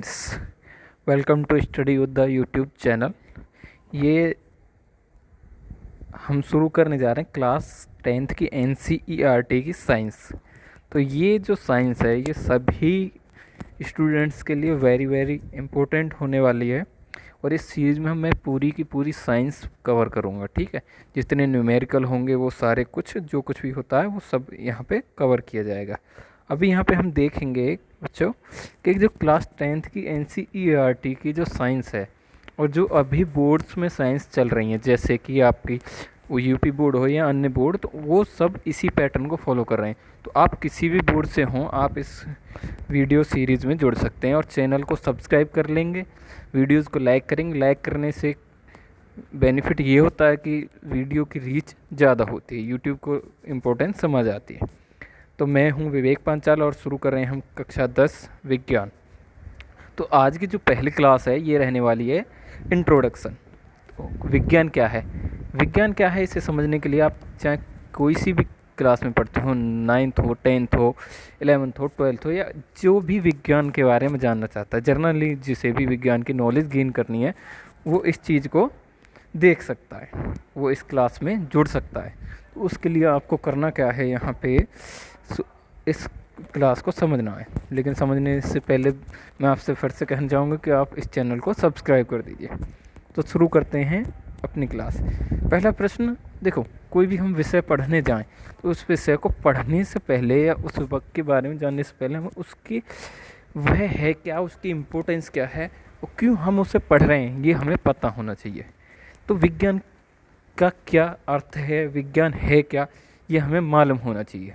Welcome to study with the YouTube channel. ये हम शुरू करने जा रहे हैं क्लास 10th की NCERT की साइंस। तो ये जो साइंस है ये सभी स्टूडेंट्स के लिए वेरी वेरी इम्पोर्टेंट होने वाली है। और इस सीरीज़ में मैं पूरी की पूरी साइंस कवर करूँगा, ठीक है। जितने न्यूमेरिकल होंगे वो सारे कुछ जो कुछ भी होता है वो सब यहाँ पे कवर किया जाएगा। अभी यहाँ पे हम देखेंगे बच्चों कि जो क्लास 10th की NCERT की जो साइंस है और जो अभी बोर्ड्स में साइंस चल रही हैं, जैसे कि आपकी वो यूपी बोर्ड हो या अन्य बोर्ड, तो वो सब इसी पैटर्न को फॉलो कर रहे हैं। तो आप किसी भी बोर्ड से हों, आप इस वीडियो सीरीज़ में जुड़ सकते हैं और चैनल को सब्सक्राइब कर लेंगे, वीडियोज़ को लाइक करेंगे। लाइक करने से बेनिफिट ये होता है कि वीडियो की रीच ज़्यादा होती है, यूट्यूब को इम्पोर्टेंस समझ आती है। तो मैं हूं विवेक पांचाल और शुरू कर रहे हैं हम कक्षा 10 विज्ञान। तो आज की जो पहली क्लास है ये रहने वाली है इंट्रोडक्शन। तो विज्ञान क्या है, विज्ञान क्या है, इसे समझने के लिए आप चाहे कोई सी भी क्लास में पढ़ते हो, 9th हो, 10th हो, 11th हो, 12th हो, या जो भी विज्ञान के बारे में जानना चाहता है, जर्नली जिसे भी विज्ञान की नॉलेज गेन करनी है वो इस चीज़ को देख सकता है, वो इस क्लास में जुड़ सकता है। तो उसके लिए आपको करना क्या है, यहाँ पे इस क्लास को समझना है। लेकिन समझने से पहले मैं आपसे फिर से कहना चाहूँगा कि आप इस चैनल को सब्सक्राइब कर दीजिए। तो शुरू करते हैं अपनी क्लास। पहला प्रश्न देखो, कोई भी हम विषय पढ़ने जाएं तो उस विषय को पढ़ने से पहले या उस वक्त के बारे में जानने से पहले हमें उसकी वह है क्या, उसकी इम्पोर्टेंस क्या है और क्यों हम उसे पढ़ रहे हैं, ये हमें पता होना चाहिए। तो विज्ञान का क्या अर्थ है, विज्ञान है क्या, ये हमें मालूम होना चाहिए।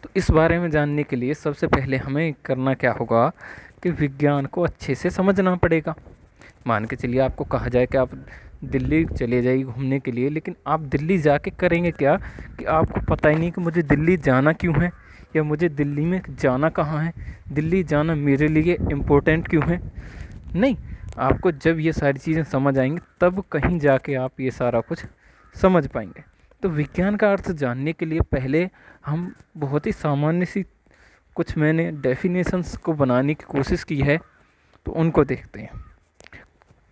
तो इस बारे में जानने के लिए सबसे पहले हमें करना क्या होगा कि विज्ञान को अच्छे से समझना पड़ेगा। मान के चलिए आपको कहा जाए कि आप दिल्ली चले जाइए घूमने के लिए, लेकिन आप दिल्ली जाके करेंगे क्या कि आपको पता ही नहीं कि मुझे दिल्ली जाना क्यों है, या मुझे दिल्ली में जाना कहाँ है, दिल्ली जाना मेरे लिए इम्पोर्टेंट क्यों है। नहीं, आपको जब ये सारी चीज़ें समझ आएंगी तब कहीं जाके आप ये सारा कुछ समझ पाएंगे। तो विज्ञान का अर्थ जानने के लिए पहले हम बहुत ही सामान्य सी कुछ मैंने डेफिनेशंस को बनाने की कोशिश की है, तो उनको देखते हैं।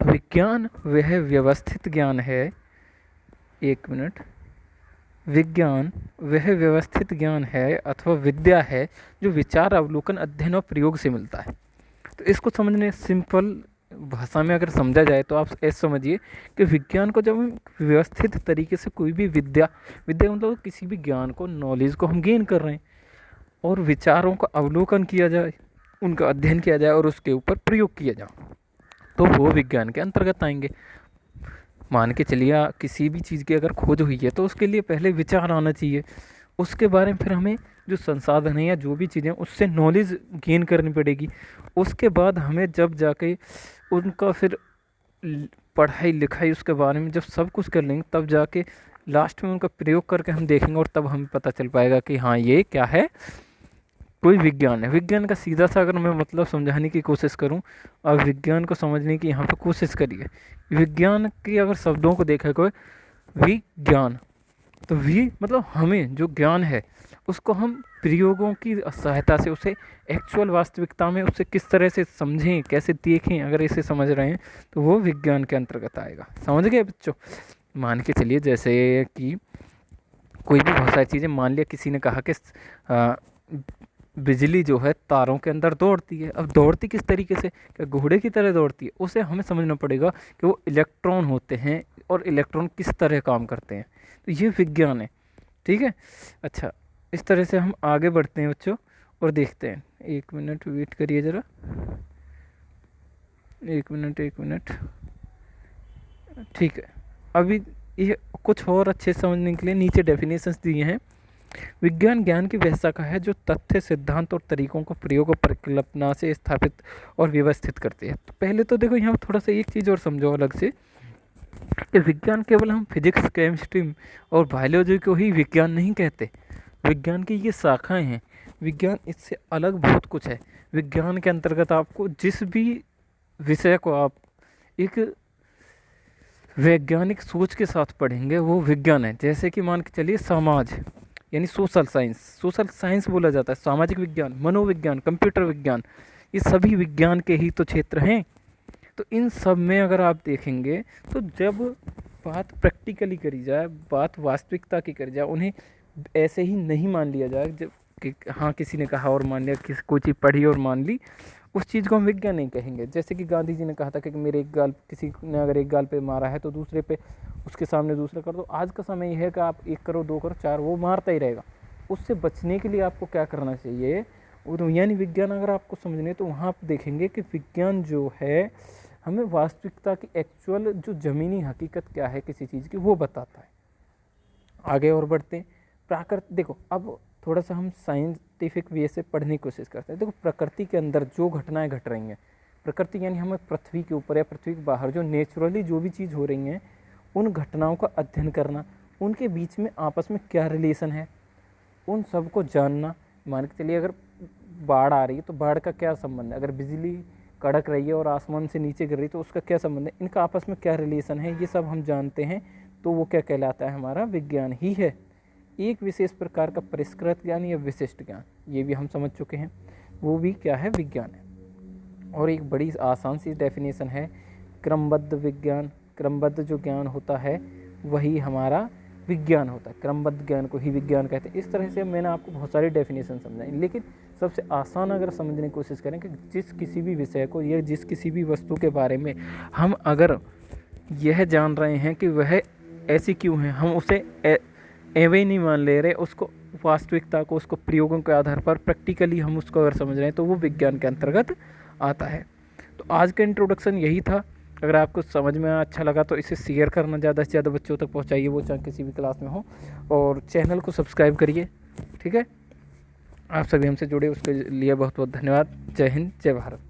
विज्ञान वह व्यवस्थित ज्ञान है, एक मिनट, विज्ञान वह व्यवस्थित ज्ञान है अथवा विद्या है जो विचार, अवलोकन, अध्ययन और प्रयोग से मिलता है। तो इसको समझने सिंपल भाषा में अगर समझा जाए तो आप ऐसे समझिए कि विज्ञान को जब हम व्यवस्थित तरीके से कोई भी विद्या मतलब किसी भी ज्ञान को, नॉलेज को हम गेन कर रहे हैं और विचारों का अवलोकन किया जाए, उनका अध्ययन किया जाए और उसके ऊपर प्रयोग किया जाए, तो वो विज्ञान के अंतर्गत आएंगे। मान के चलिए किसी भी चीज़ की अगर खोज हुई है तो उसके लिए पहले विचार आना चाहिए, उसके बारे में फिर हमें जो संसाधन है या जो भी चीज़ें उससे नॉलेज गेन करनी पड़ेगी। उसके बाद हमें जब जाके उनका फिर पढ़ाई लिखाई उसके बारे में जब सब कुछ कर लेंगे तब जाके लास्ट में उनका प्रयोग करके हम देखेंगे और तब हमें पता चल पाएगा कि हाँ ये क्या है, कोई विज्ञान है। विज्ञान का सीधा सा अगर मैं मतलब समझाने की कोशिश करूं, और विज्ञान को समझने की यहाँ पे कोशिश करिए। विज्ञान के अगर शब्दों को देखा कोई विज्ञान, तो वी मतलब हमें जो ज्ञान है उसको हम प्रयोगों की सहायता से उसे एक्चुअल वास्तविकता में उससे किस तरह से समझें, कैसे देखें, अगर इसे समझ रहे हैं तो वो विज्ञान के अंतर्गत आएगा। समझ गए बच्चों? मान के चलिए जैसे कि कोई भी बहुत सारी चीज़ें, मान लिया किसी ने कहा कि बिजली जो है तारों के अंदर दौड़ती है। अब दौड़ती किस तरीके से, क्या घोड़े की तरह दौड़ती है? उसे हमें समझना पड़ेगा कि वो इलेक्ट्रॉन होते हैं और इलेक्ट्रॉन किस तरह काम करते हैं। तो ये विज्ञान है, ठीक है। अच्छा, इस तरह से हम आगे बढ़ते हैं बच्चों और देखते हैं। एक मिनट वेट करिए ज़रा, एक मिनट, ठीक है। अभी ये कुछ और अच्छे समझने के लिए नीचे डेफिनेशंस दिए हैं। विज्ञान ज्ञान की वह शाखा है जो तथ्य, सिद्धांत और तरीकों को प्रयोग और परिकल्पना से स्थापित और व्यवस्थित करती है। तो पहले तो देखो यहाँ थोड़ा सा एक चीज़ और समझो अलग से, कि विज्ञान केवल हम फिजिक्स, केमिस्ट्री और बायोलॉजी को ही विज्ञान नहीं कहते। विज्ञान की ये शाखाएं हैं, विज्ञान इससे अलग बहुत कुछ है। विज्ञान के अंतर्गत आपको जिस भी विषय को आप एक वैज्ञानिक सोच के साथ पढ़ेंगे वो विज्ञान है। जैसे कि मान के चलिए समाज यानी सोशल साइंस बोला जाता है, सामाजिक विज्ञान, मनोविज्ञान, कंप्यूटर विज्ञान, ये सभी विज्ञान के ही तो क्षेत्र हैं। तो इन सब में अगर आप देखेंगे तो जब बात प्रैक्टिकली करी जाए, बात वास्तविकता की करी जाए, उन्हें ऐसे ही नहीं मान लिया जाए जब कि हाँ किसी ने कहा और मान लिया, किसी कोई चीज़ पढ़ी और मान ली, उस चीज़ को हम विज्ञान नहीं कहेंगे। जैसे कि गांधी जी ने कहा था कि मेरे एक गाल, किसी ने अगर एक गाल पे मारा है तो दूसरे पे उसके सामने दूसरा कर दो। आज का समय यह है कि आप 1 करो 2 करो 4, वो मारता ही रहेगा। उससे बचने के लिए आपको क्या करना चाहिए, तो यानी विज्ञान अगर आपको समझने तो वहाँ आप देखेंगे कि विज्ञान जो है हमें वास्तविकता की एक्चुअल जो ज़मीनी हकीकत क्या है किसी चीज़ की वो बताता है। आगे और बढ़ते हैं। प्राकृतिक, देखो अब थोड़ा सा हम साइंटिफिक वे से पढ़ने की कोशिश करते हैं। देखो प्रकृति के अंदर जो घटनाएं घट रही हैं, प्रकृति यानी हमें पृथ्वी के ऊपर या पृथ्वी के बाहर जो नेचुरली जो भी चीज़ हो रही हैं, उन घटनाओं का अध्ययन करना, उनके बीच में आपस में क्या रिलेशन है, उन सब को जानना। मान के चलिए अगर बाढ़ आ रही है तो बाढ़ का क्या संबंध है, अगर बिजली कड़क रही है और आसमान से नीचे गिर रही है तो उसका क्या संबंध है, इनका आपस में क्या रिलेशन है, ये सब हम जानते हैं। तो वो क्या कहलाता है, हमारा विज्ञान ही है। एक विशेष प्रकार का परिष्कृत ज्ञान या विशिष्ट ज्ञान, ये भी हम समझ चुके हैं, वो भी क्या है, विज्ञान है। और एक बड़ी आसान सी डेफिनेशन है, क्रमबद्ध विज्ञान। क्रमबद्ध जो ज्ञान होता है वही हमारा विज्ञान होता है, क्रमबद्ध ज्ञान को ही विज्ञान कहते हैं। इस तरह से मैंने आपको बहुत सारी डेफिनेशन समझाई, लेकिन सबसे आसान अगर समझने की कोशिश करें कि जिस किसी भी विषय को या जिस किसी भी वस्तु के बारे में हम अगर यह जान रहे हैं कि वह ऐसी क्यों है, हम उसे एवे नहीं मान ले रहे, उसको वास्तविकता को, उसको प्रयोगों के आधार पर प्रैक्टिकली हम उसको अगर समझ रहे हैं तो वो विज्ञान के अंतर्गत आता है। तो आज का इंट्रोडक्शन यही था। अगर आपको समझ में अच्छा लगा तो इसे शेयर करना, ज़्यादा से ज़्यादा बच्चों तक पहुंचाइए, वो चाहे किसी भी क्लास में हो, और चैनल को सब्सक्राइब करिए। ठीक है, आप सभी हमसे जुड़े उसके लिए बहुत बहुत धन्यवाद। जय हिंद, जय भारत।